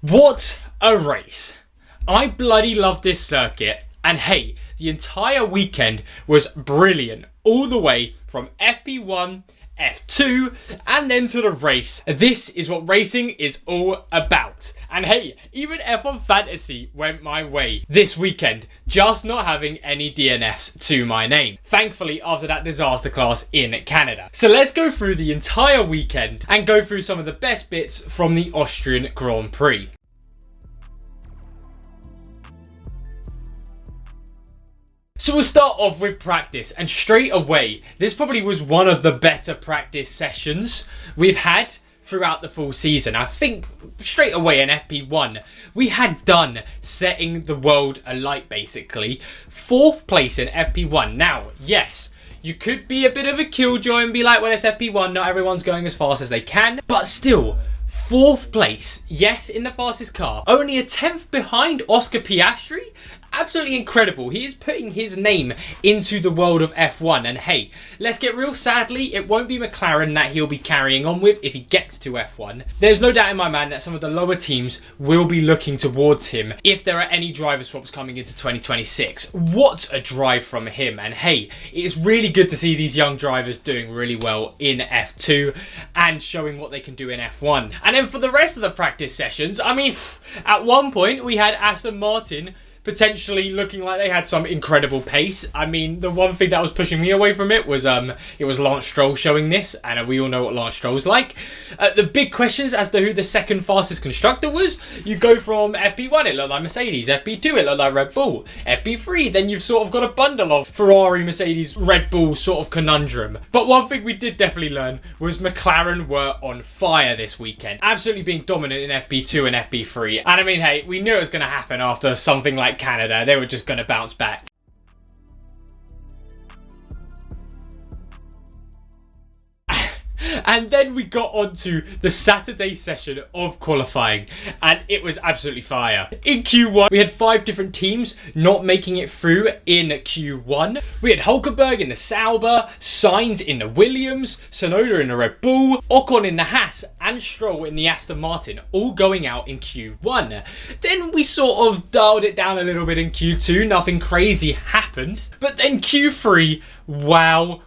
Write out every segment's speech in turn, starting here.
What a race. I bloody love this circuit, and hey, the entire weekend was brilliant all the way from FP1, F2 and then to the race. This is what racing is all about. And hey, even F1 Fantasy went my way this weekend, just not having any DNFs to my name. Thankfully, after that disaster class in Canada. So let's go through the entire weekend and go through some of the best bits from the Austrian Grand Prix. So we'll start off with practice, and straight away, this probably was one of the better practice sessions we've had throughout the full season. I think straight away in FP1, we had done setting the world alight basically. 4th place in FP1. Now, yes, you could be a bit of a killjoy and be like, well, it's FP1, not everyone's going as fast as they can, but still, 4th place, yes, in the fastest car, only a 10th behind Oscar Piastri. Absolutely incredible. He is putting his name into the world of F1. And hey, let's get real. Sadly, it won't be McLaren that he'll be carrying on with if he gets to F1. There's no doubt in my mind that some of the lower teams will be looking towards him if there are any driver swaps coming into 2026. What a drive from him. And hey, it's really good to see these young drivers doing really well in F2 and showing what they can do in F1. And then for the rest of the practice sessions, I mean, at one point we had Aston Martin potentially looking like they had some incredible pace. I mean, the one thing that was pushing me away from it was Lance Stroll showing this, and we all know what Lance Stroll's like. The big questions as to who the second fastest constructor was, you go from FP1, it looked like Mercedes, FP2, it looked like Red Bull, FP3, then you've sort of got a bundle of Ferrari, Mercedes, Red Bull sort of conundrum. But one thing we did definitely learn was McLaren were on fire this weekend, absolutely being dominant in FP2 and FP3. And I mean, hey, we knew it was going to happen after something like Canada. They were just going to bounce back. And then we got onto the Saturday session of qualifying, and it was absolutely fire. In Q1, we had 5 different teams not making it through in Q1. We had Hulkenberg in the Sauber, Sainz in the Williams, Tsunoda in the Red Bull, Ocon in the Haas, and Stroll in the Aston Martin, all going out in Q1. Then we sort of dialed it down a little bit in Q2, nothing crazy happened. But then Q3, wow.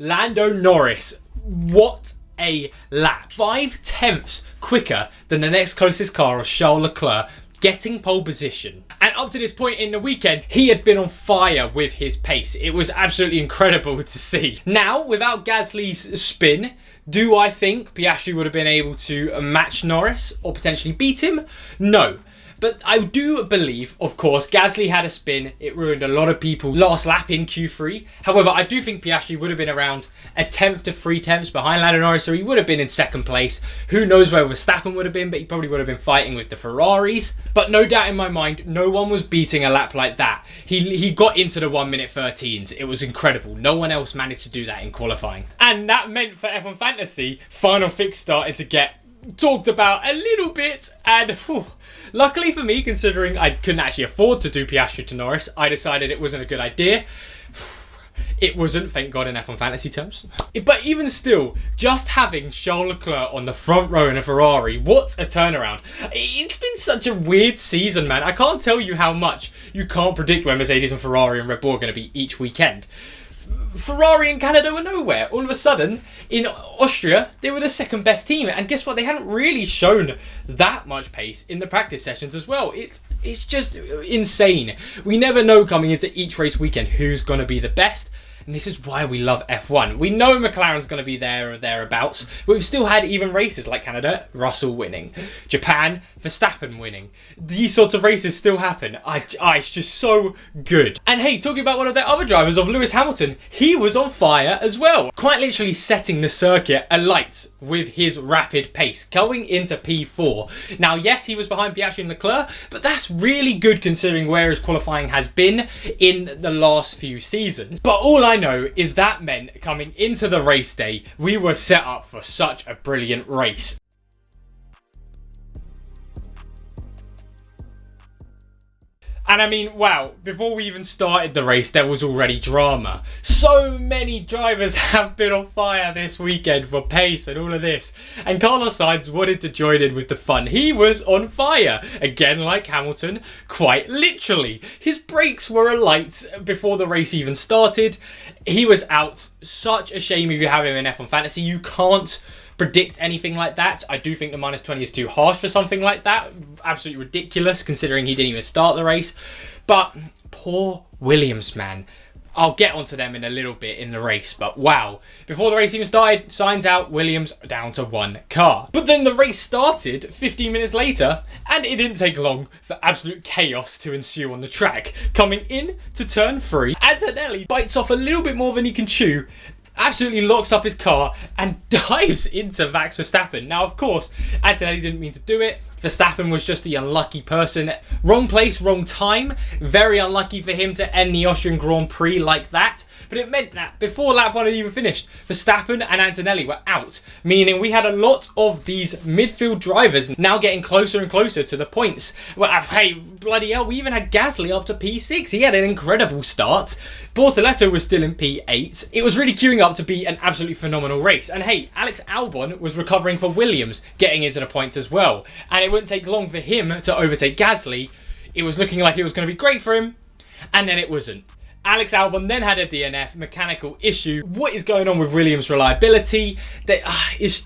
Lando Norris, what a lap. 5/10 quicker than the next closest car of Charles Leclerc, getting pole position. And up to this point in the weekend, he had been on fire with his pace. It was absolutely incredible to see. Now, without Gasly's spin, do I think Piastri would have been able to match Norris or potentially beat him? No. But I do believe, of course, Gasly had a spin. It ruined a lot of people last lap in Q3. However, I do think Piastri would have been around a 10th to 3/10 behind Lando Norris, so he would have been in 2nd place. Who knows where Verstappen would have been, but he probably would have been fighting with the Ferraris. But no doubt in my mind, no one was beating a lap like that. He got into the 1:13s. It was incredible. No one else managed to do that in qualifying. And that meant for F1 Fantasy, Final Fix started to get talked about a little bit, and luckily for me, considering I couldn't actually afford to do Piastri to Norris, I decided it wasn't a good idea. It wasn't, thank God, in F1 Fantasy terms. But even still, just having Charles Leclerc on the front row in a Ferrari, what a turnaround. It's been such a weird season, man. I can't tell you how much you can't predict where Mercedes and Ferrari and Red Bull are going to be each weekend. Ferrari and Canada were nowhere. All of a sudden, in Austria, they were the 2nd best team. And guess what? They hadn't really shown that much pace in the practice sessions as well. It's just insane. We never know coming into each race weekend who's going to be the best. And this is why we love F1. We know McLaren's going to be there or thereabouts, but we've still had even races like Canada, Russell winning, Japan, Verstappen winning. These sorts of races still happen. It's just so good. And hey, talking about one of their other drivers, of Lewis Hamilton, he was on fire as well. Quite literally setting the circuit alight with his rapid pace, going into P4. Now, yes, he was behind Piastri and Leclerc, but that's really good considering where his qualifying has been in the last few seasons. But all I know is that meant coming into the race day, we were set up for such a brilliant race. And I mean, wow, before we even started the race, there was already drama. So many drivers have been on fire this weekend for pace and all of this. And Carlos Sainz wanted to join in with the fun. He was on fire. Again, like Hamilton, quite literally. His brakes were alight before the race even started. He was out. Such a shame if you have him in F1 Fantasy. You can't predict anything like that. I do think the -20 is too harsh for something like that. Absolutely ridiculous considering he didn't even start the race. But poor Williams, man. I'll get onto them in a little bit in the race, but wow. Before the race even started, Sainz out, Williams down to one car. But then the race started 15 minutes later, and it didn't take long for absolute chaos to ensue on the track. Coming in to turn 3, Antonelli bites off a little bit more than he can chew, absolutely locks up his car and dives into Max Verstappen. Now, of course, Antonelli didn't mean to do it. Verstappen was just the unlucky person. Wrong place, wrong time. Very unlucky for him to end the Austrian Grand Prix like that. But it meant that before lap 1 had even finished, Verstappen and Antonelli were out. Meaning we had a lot of these midfield drivers now getting closer and closer to the points. Well, hey, bloody hell, we even had Gasly up to P6. He had an incredible start. Bortoletto was still in P8. It was really queuing up to be an absolutely phenomenal race. And hey, Alex Albon was recovering for Williams, getting into the points as well. And it wouldn't take long for him to overtake Gasly. It was looking like it was going to be great for him. And then it wasn't. Alex Albon then had a DNF, mechanical issue. What is going on with Williams' reliability? It's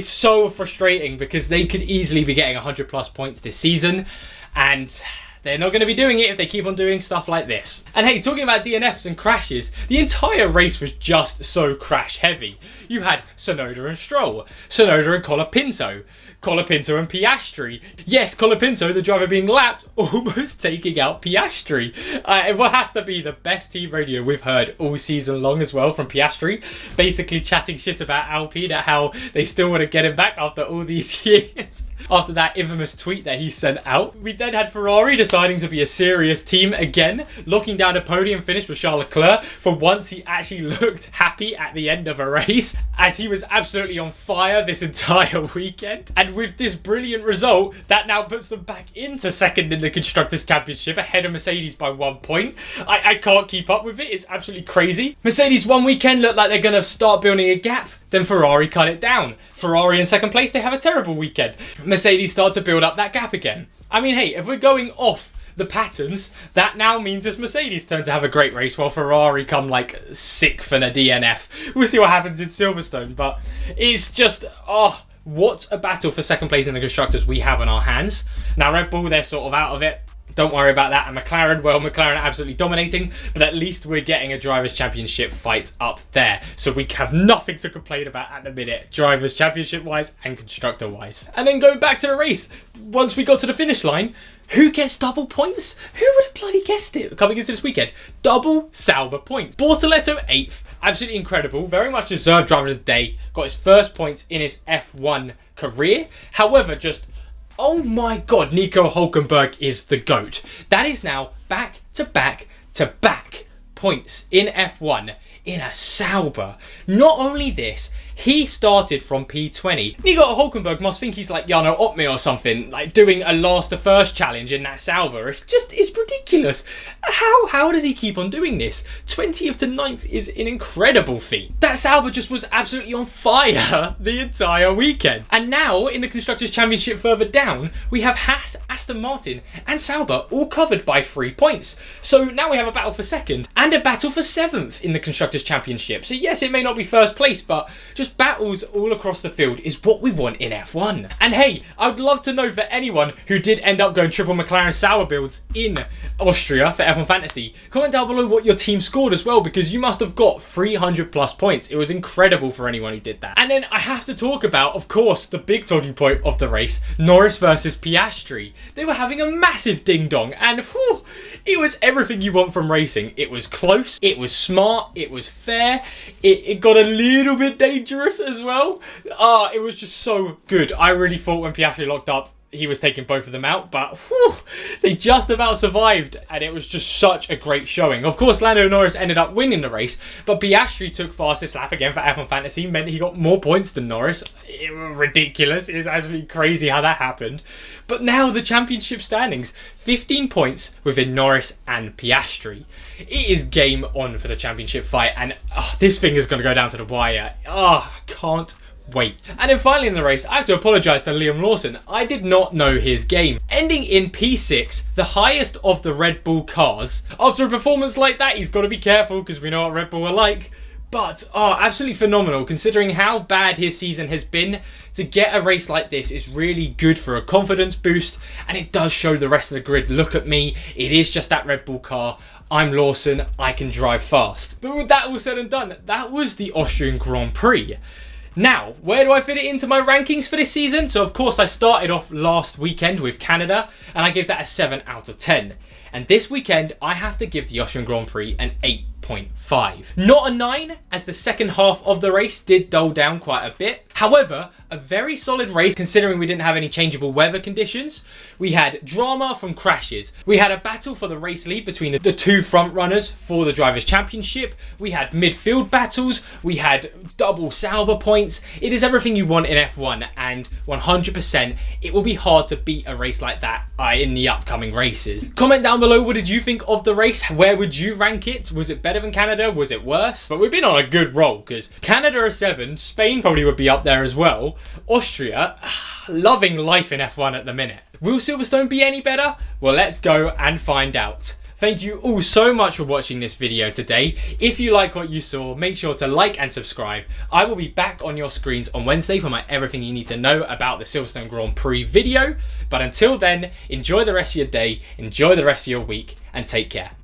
so frustrating because they could easily be getting 100 plus points this season. And they're not going to be doing it if they keep on doing stuff like this. And hey, talking about DNFs and crashes, the entire race was just so crash heavy. You had Tsunoda and Stroll, Tsunoda and Colapinto, Colapinto and Piastri. Yes, Colapinto, the driver being lapped, almost taking out Piastri. It has to be the best team radio we've heard all season long as well from Piastri. Basically chatting shit about Alpine, at how they still want to get him back after all these years. After that infamous tweet that he sent out. We then had Ferrari deciding to be a serious team again, locking down a podium finish with Charles Leclerc. For once, he actually looked happy at the end of a race, as he was absolutely on fire this entire weekend. And with this brilliant result, that now puts them back into second in the Constructors' Championship, ahead of Mercedes by 1 point. I can't keep up with it. It's absolutely crazy. Mercedes one weekend looked like they're going to start building a gap. Then Ferrari cut it down. Ferrari in second place, they have a terrible weekend. Mercedes start to build up that gap again. I mean, hey, if we're going off the patterns, that now means it's Mercedes' turn to have a great race while Ferrari come like 6th in a DNF. We'll see what happens in Silverstone, but it's just, what a battle for second place in the Constructors we have on our hands. Now Red Bull, they're sort of out of it. Don't worry about that. And McLaren, well, McLaren are absolutely dominating, but at least we're getting a Drivers' Championship fight up there. So we have nothing to complain about at the minute, Drivers' Championship-wise and Constructor-wise. And then going back to the race, once we got to the finish line, who gets double points? Who would have bloody guessed it coming into this weekend? Double Sauber points. Bortoletto 8th. Absolutely incredible. Very much deserved driver of the day. Got his first points in his F1 career. However, just, oh my god, Nico Hülkenberg is the GOAT. That is now back to back to back points in F1 in a Sauber. Not only this, he started from P20. Nico Hülkenberg must think he's like Jarno Opme or something, like doing a last to first challenge in that Sauber. It's ridiculous. How does he keep on doing this? 20th to 9th is an incredible feat. That Sauber just was absolutely on fire the entire weekend. And now in the Constructors' Championship further down, we have Haas, Aston Martin and Sauber all covered by 3 points. So now we have a battle for second and a battle for 7th in the Constructors' Championship. So yes, it may not be first place, but just battles all across the field is what we want in F1. And hey, I would love to know for anyone who did end up going triple McLaren Sauber builds in Austria for F1 Fantasy, comment down below what your team scored as well, because you must have got 300 plus points. It was incredible for anyone who did that. And then I have to talk about, of course, the big talking point of the race, Norris versus Piastri. They were having a massive ding dong, and whew, it was everything you want from racing. It was close, it was smart, it was fair, it got a little bit dangerous as well. It was just so good. I really thought when Piastri locked up, he was taking both of them out, but whew, they just about survived, and it was just such a great showing. Of course, Lando Norris ended up winning the race, but Piastri took fastest lap again for F1 Fantasy, meant he got more points than Norris. It was ridiculous. It's actually crazy how that happened. But now the championship standings, 15 points within Norris and Piastri. It is game on for the championship fight, and this thing is going to go down to the wire. Can't wait. And then finally in the race, I have to apologise to Liam Lawson. I did not know his game. Ending in P6, the highest of the Red Bull cars. After a performance like that, he's got to be careful because we know what Red Bull are like. But, absolutely phenomenal considering how bad his season has been. To get a race like this is really good for a confidence boost, and it does show the rest of the grid, look at me, it is just that Red Bull car. I'm Lawson, I can drive fast. But with that all said and done, that was the Austrian Grand Prix. Now, where do I fit it into my rankings for this season? So of course I started off last weekend with Canada, and I gave that a 7 out of 10. And this weekend, I have to give the Austrian Grand Prix an 8.5. Not a 9, as the second half of the race did dull down quite a bit. However, a very solid race considering we didn't have any changeable weather conditions. We had drama from crashes. We had a battle for the race lead between the two front runners for the Drivers' Championship. We had midfield battles. We had double Sauber points. It is everything you want in F1, and 100% it will be hard to beat a race like that in the upcoming races. Comment down below, what did you think of the race? Where would you rank it? Was it better than Canada? Was it worse? But we've been on a good roll because Canada are 7, Spain probably would be up there as well. Austria, loving life in F1 at the minute. Will Silverstone be any better? Well, let's go and find out. Thank you all so much for watching this video today. If you like what you saw, make sure to like and subscribe. I will be back on your screens on Wednesday for my everything you need to know about the Silverstone Grand Prix video. But until then, enjoy the rest of your day, enjoy the rest of your week, and take care.